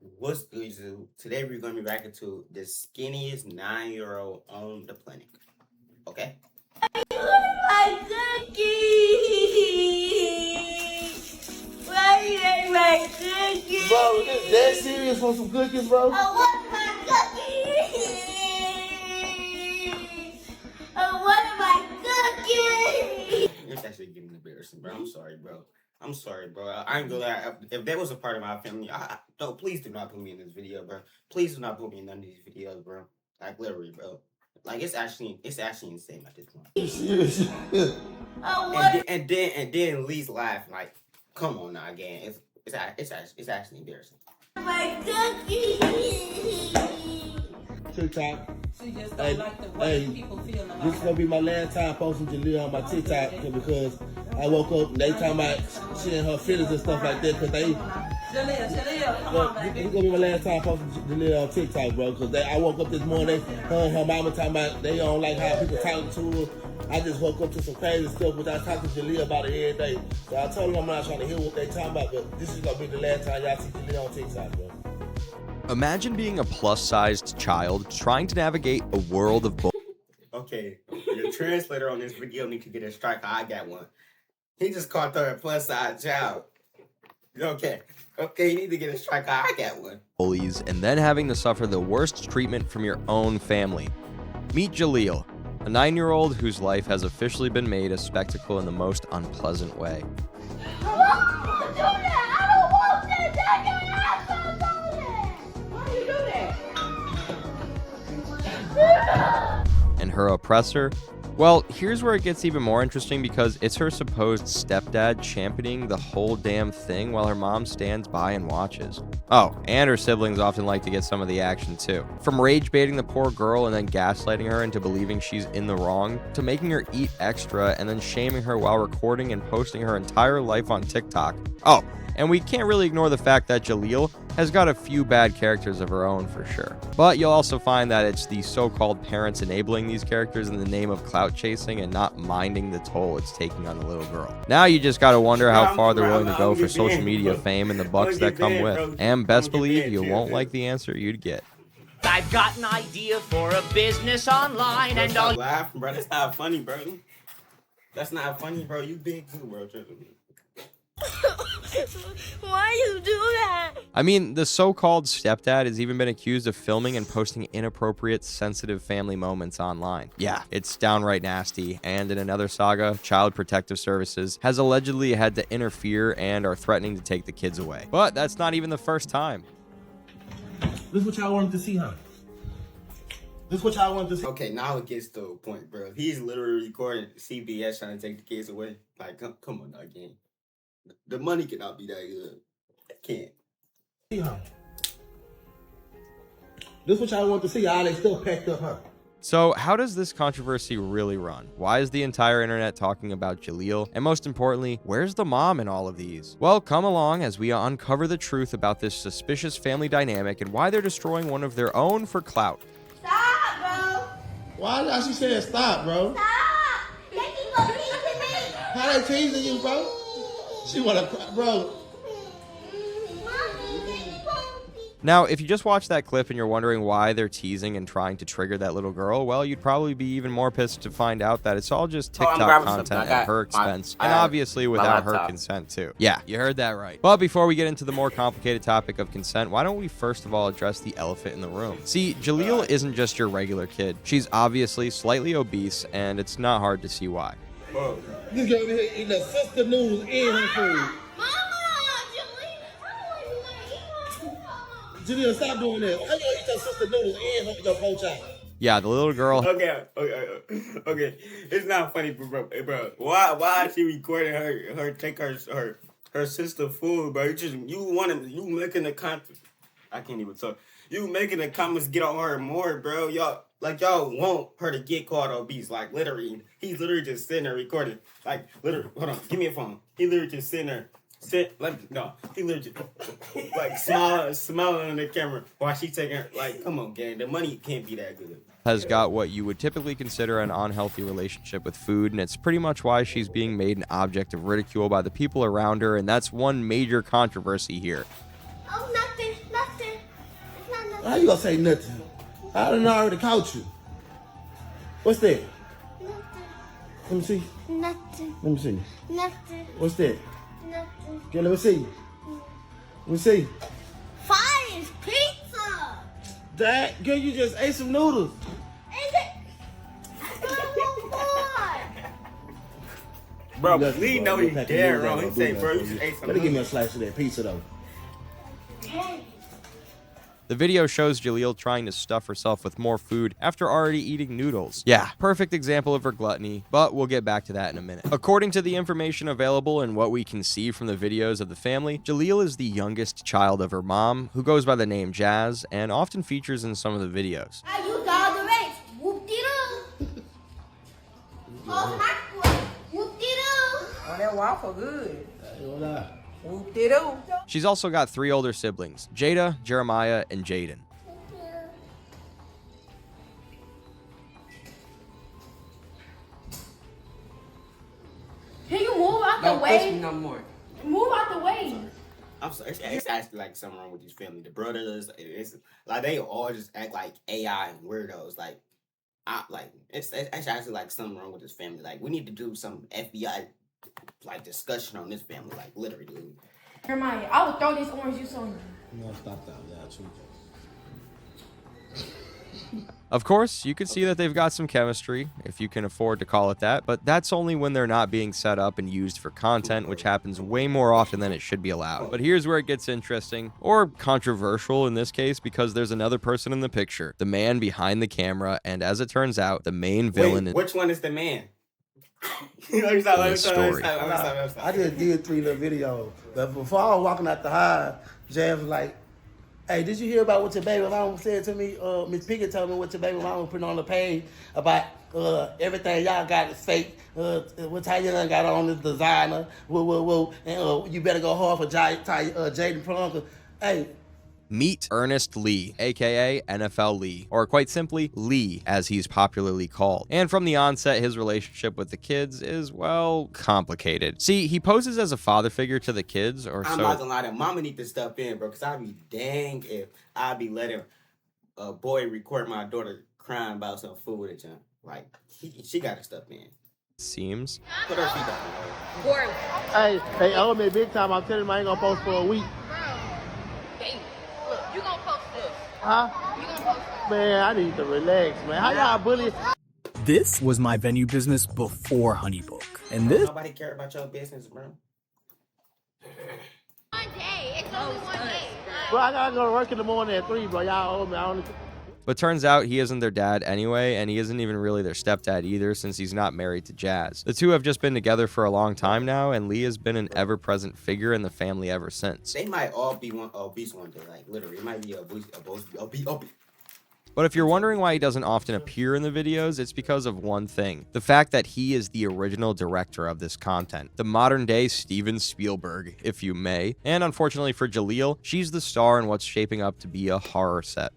What's good, YouTube? Today we're gonna be reacting to the skinniest 9-year-old on the planet. Okay? My cookie! Why you ate my cookie? Bro, is this dead serious for some cookies, bro? I want my cookie! I want my cookie! It's actually getting embarrassing, bro. I'm sorry, bro. I'm sorry, bro. I ain't gonna lie. If that was a part of my family, don't please do not put me in this video, bro. Please do not put me in none of these videos, bro. Like literally, bro. Like it's actually insane at this point. You serious? And then Lee's laugh like, come on now again. It's actually embarrassing. My cookie! TikTok. She just don't like the way people feel about This is gonna be my last time posting Jaleel on my TikTok because I woke up and they talking about she and her feelings and stuff like that because they. Jaleel, come on, This baby. is gonna be my last time posting Jaleel on TikTok, bro. Because I woke up this morning, her and her mama talking about they don't like how people talking to her. I just woke up to some crazy stuff, but I talk to Jaleel about it every day. So I told them I'm not trying to hear what they talking about, but this is gonna be the last time y'all see Jaleel on TikTok, bro. Imagine being a plus-sized child trying to navigate a world of Okay, your translator on this video need to get a strike. I got one. He just called her a plus size child. Okay, you need to get a strike. I got one. bullies and then having to suffer the worst treatment from your own family. Meet Jaleel, a 9-year-old whose life has officially been made a spectacle in the most unpleasant way. And her oppressor? Well, here's where it gets even more interesting because it's her supposed stepdad championing the whole damn thing while her mom stands by and watches. Oh, and her siblings often like to get some of the action too. From rage baiting the poor girl and then gaslighting her into believing she's in the wrong, to making her eat extra and then shaming her while recording and posting her entire life on TikTok. Oh, and we can't really ignore the fact that Jaleel has got a few bad characters of her own for sure. But you'll also find that it's the so-called parents enabling these characters in the name of clout chasing and not minding the toll it's taking on the little girl. Now you just gotta wonder how far they're willing to go for social media fame and the bucks that come with. And best believe you won't like the answer you'd get. I've got an idea for a business online and Stop I'll laughing, bro. That's not funny, bro. That's not funny, bro. You big too, bro. Trust me. Why you do that? I mean, the so-called stepdad has even been accused of filming and posting inappropriate, sensitive family moments online. Yeah, it's downright nasty, and in another saga, Child Protective Services has allegedly had to interfere and are threatening to take the kids away. But that's not even the first time. This is what y'all wanted to see, huh? This is what y'all wanted to see. Okay, now it gets to a point, bro. He's literally recording CBS trying to take the kids away. Like, come on, now, again. The money cannot be that good. It can't. See, huh? This is what y'all want to see. Y'all they still packed up, huh? So how does this controversy really run? Why is the entire internet talking about Jaleel? And most importantly, where's the mom in all of these? Well, come along as we uncover the truth about this suspicious family dynamic and why they're destroying one of their own for clout. Stop, bro! Why she saying stop, bro? Stop! They keep on teasing me! How they teasing you, bro? She wanna cry, bro. Mommy, they keep on Now, if you just watched that clip and you're wondering why they're teasing and trying to trigger that little girl, well, you'd probably be even more pissed to find out that it's all just I'm TikTok grabbing content something. at her expense, and I- obviously without her laptop. consent too. Yeah, you heard that right. But before we get into the more complicated topic of consent, why don't we first of all address the elephant in the room? See, Jaleel isn't just your regular kid. She's obviously slightly obese, and it's not hard to see why. Whoa. This girl over here eating the sister noodles and her food. Jaleel, stop doing this. How you gonna eat your sister noodles and your pork chop? Yeah, the little girl. Okay. It's not funny, bro. Why is she recording her take her sister food, bro? You making the content. I can't even talk. You making the comments get on her more, bro. Y'all want her to get called obese. Like literally, he's literally just sitting there recording. Like literally, hold on, give me a phone. He literally just sitting there. He literally just, like smiling in the camera while she taking her. Like, come on, gang. The money can't be that good. Has got what you would typically consider an unhealthy relationship with food, and it's pretty much why she's being made an object of ridicule by the people around her, and that's one major controversy here. Oh, nothing. How you gonna say nothing? I done already caught you. What's that? Let me see. Nothing. Let me see. Nothing. What's that? Nothing. Okay, let me see. Let me see. Fine, pizza. Dad, girl, you just ate some noodles. Is it? Bro, Left Lee it, know bro. he's Pack of dead noodles wrong. ain't He gonna say, do bro, you nothing should for ate some Let me give me a noodles. slice of that pizza, though. The video shows Jaleel trying to stuff herself with more food after already eating noodles. Yeah, perfect example of her gluttony, but we'll get back to that in a minute. According to the information available and what we can see from the videos of the family, Jaleel is the youngest child of her mom, who goes by the name Jazz, and often features in some of the videos. Are you dog the race? Whoop-de-doo. Oh, hot whoop-de-doo. Oh, that waffle good. Hold on. Whoop-de-doo. She's also got 3 older siblings, Jada, Jeremiah, and Jaden. Can you move out the Don't push me way? no more. Move out the way. I'm sorry, it's actually like something wrong with these family. The brothers, it's like they all just act like AI and weirdos. Like, it's actually like something wrong with this family. Like, we need to do some FBI like discussion on this family. Like, literally, dude. Hermione, I will throw this orange juice on you. No, stop that. Yeah, true. Of course, you can see that they've got some chemistry, if you can afford to call it that, but that's only when they're not being set up and used for content, which happens way more often than it should be allowed. But here's where it gets interesting, or controversial in this case, because there's another person in the picture, the man behind the camera, and as it turns out, the main villain Wait, which one is the man? Let me in this story. I just did 3 little videos. But before I was walking out the hive, Jazz was like, hey, did you hear about what your baby mama said to me? Miss Pickett told me what your baby mama put on the page about everything y'all got is fake. What Tayana got on is designer. Whoa. And you better go hard for Jaden Plunker. Hey, Meet Ernest Lee, aka NFL Lee, or quite simply, Lee, as he's popularly called. And from the onset, his relationship with the kids is, well, complicated. See, he poses as a father figure to the kids, or I'm so... not gonna lie, that mama need to step in, bro, because I'd be dang if I'd be letting a boy record my daughter crying about some food at him. Like, she gotta step in. Seems. Put her feet up. hey, they owe me big time. I'm telling them I ain't gonna post for a week. Look, you gonna post this. Huh? You gonna post this. Man, I need to relax, man. How y'all bully? This was my venue business before Honeybook. And this Nobody care about your business, bro. One day. It's only one day. Bro, I gotta go to work in the morning at 3, bro. Y'all owe me. I only... But turns out he isn't their dad anyway, and he isn't even really their stepdad either, since he's not married to Jazz. The two have just been together for a long time now, and Lee has been an ever-present figure in the family ever since. They might all be obese one day, like literally. It might be obese. But if you're wondering why he doesn't often appear in the videos, it's because of one thing. The fact that he is the original director of this content. The modern-day Steven Spielberg, if you may. And unfortunately for Jaleel, she's the star in what's shaping up to be a horror set.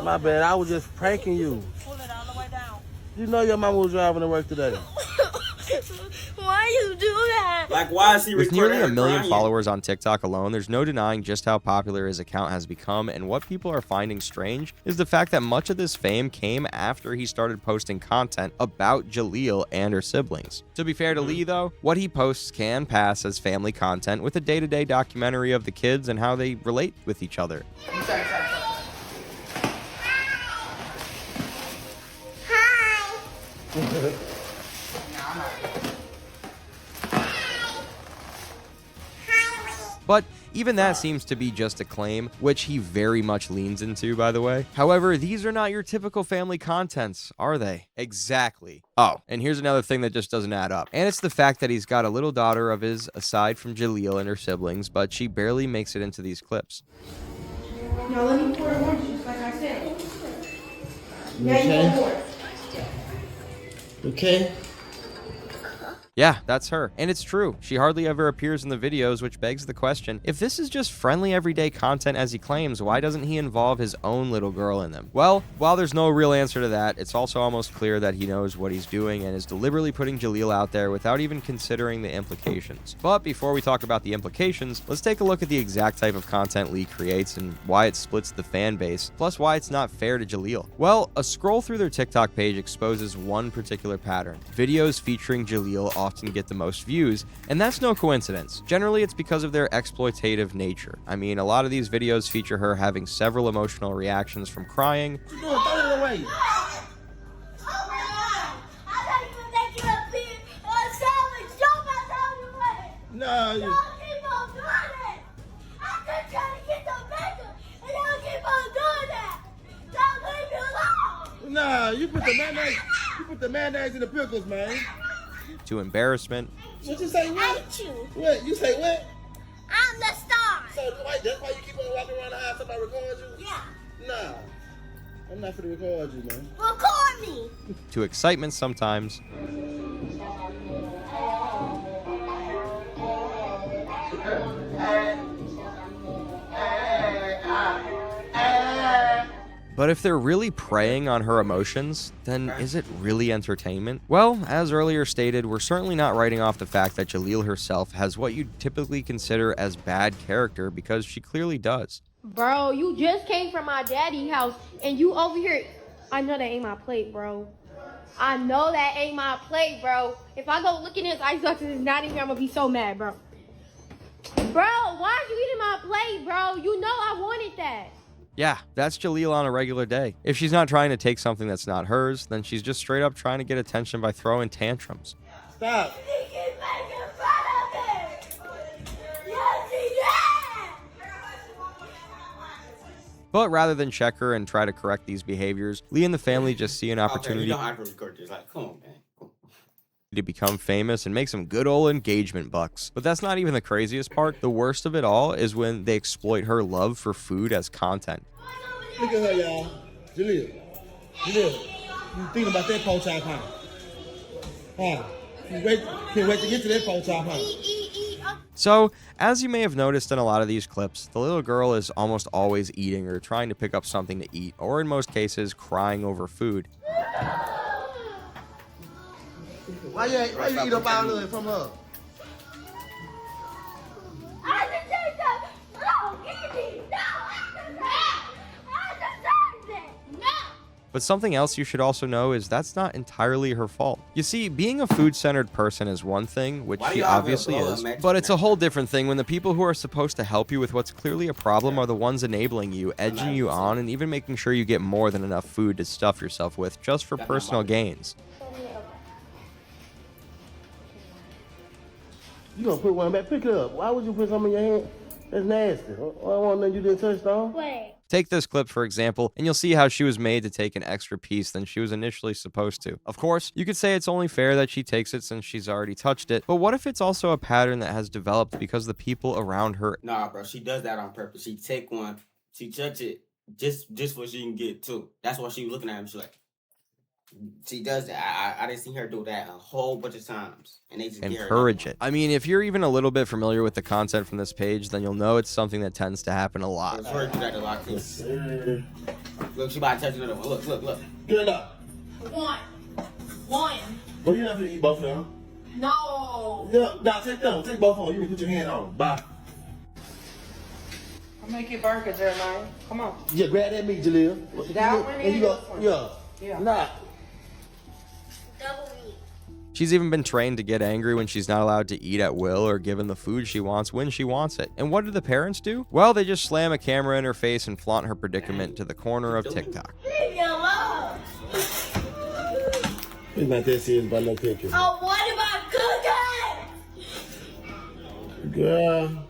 My bad, I was just pranking you. Pull it all the way down. You know your mama was driving to work today. Why you do that? Like, why is he With recording nearly her 1 million crying? followers on TikTok alone, there's no denying just how popular his account has become, and what people are finding strange is the fact that much of this fame came after he started posting content about Jaleel and her siblings. To be fair to Lee, though, what he posts can pass as family content with a day-to-day documentary of the kids and how they relate with each other. But even that seems to be just a claim, which he very much leans into, by the way. However, these are not your typical family contents, are they? Exactly. Oh, and here's another thing that just doesn't add up. And it's the fact that he's got a little daughter of his, aside from Jaleel and her siblings, but she barely makes it into these clips. Now let me pour the orange juice like I said. Now you Okay. pour more. Okay. Yeah, that's her. And it's true. She hardly ever appears in the videos, which begs the question, if this is just friendly everyday content as he claims, why doesn't he involve his own little girl in them? Well, while there's no real answer to that, it's also almost clear that he knows what he's doing and is deliberately putting Jaleel out there without even considering the implications. But before we talk about the implications, let's take a look at the exact type of content Lee creates and why it splits the fan base, plus why it's not fair to Jaleel. Well, a scroll through their TikTok page exposes one particular pattern. Videos featuring Jaleel often get the most views, and that's no coincidence. Generally, it's because of their exploitative nature. I mean, a lot of these videos feature her having several emotional reactions from crying, Throw it away. Oh my God! I thought you were making a beer or a sandwich. Throw my sandwich away. No, Y'all keep on doing it. I'm just trying to get some bacon, and y'all keep on doing that. Don't leave me alone. nah, you put the mayonnaise in the pickles, man. to embarrassment, What you say, what? Hate you. What? You say what? I'm the star. So that's why you keep on walking around the house somebody record you? Yeah. Nah. I'm not finna record you, man. Record me. to excitement sometimes, but if they're really preying on her emotions, then is it really entertainment? Well, as earlier stated, we're certainly not writing off the fact that Jaleel herself has what you'd typically consider as bad character, because she clearly does. Bro, you just came from my daddy's house and you over here. I know that ain't my plate, bro. I know that ain't my plate, bro. If I go look in his ice box and it's not in here, I'm gonna be so mad, bro. Bro, why are you eating my plate, bro? You know I wanted that. Yeah, that's Jaleel on a regular day. If she's not trying to take something that's not hers, then she's just straight up trying to get attention by throwing tantrums. Stop. He keep making fun of me. Yes, he did. But rather than check her and try to correct these behaviors, Lee and the family just see an Okay, opportunity you don't have to record this. Like, come on, man. Come on. to become famous and make some good old engagement bucks. But that's not even the craziest part. The worst of it all is when they exploit her love for food as content. Look at her, y'all. Jaleel. You thinking about that pork chop, huh? Huh? Can't wait to get to that pork chop, huh? So, as you may have noticed in a lot of these clips, the little girl is almost always eating or trying to pick up something to eat, or in most cases, crying over food. Why you eat up all of it from her? I just said that. No, give me. No, I just said that. No. But something else you should also know is that's not entirely her fault. You see, being a food-centered person is one thing, which Why do she y'all have obviously a is, Mexican but it's a accent? whole different thing when the people who are supposed to help you with what's clearly a problem are the ones enabling you, edging you on, and even making sure you get more than enough food to stuff yourself with just for personal gains. You gonna put one back? Pick it up. Why would you put something in your hand? That's nasty. I don't want nothing you didn't touch, though. Wait. Take this clip, for example, and you'll see how she was made to take an extra piece than she was initially supposed to. Of course, you could say it's only fair that she takes it since she's already touched it, but what if it's also a pattern that has developed because the people around her... Nah, bro, she does that on purpose. She take one, she touch it just so she can get two. That's why she was looking at him. She's like, she does that. I didn't see her do that a whole bunch of times, and they just encourage it. I mean, if you're even a little bit familiar with the content from this page, then you'll know it's something that tends to happen a lot. It's her do that a lot too. Look, she about to touch another one. Look. Get it up. One. But you're not gonna eat both of them. No. Yeah, nah, take them. Take both of them. You can put your hand on them. Bye. I'll make you burger, Jeremiah. Come on. Yeah, grab that meat, Jaleel. That one and and you go, this one. yeah. Nah. Double meat. She's even been trained to get angry when she's not allowed to eat at will or given the food she wants when she wants it. And what do the parents do? Well, they just slam a camera in her face and flaunt her predicament to the corner of TikTok. Leave me alone. It's not that serious about no cooking. Oh, what about cooking? Girl.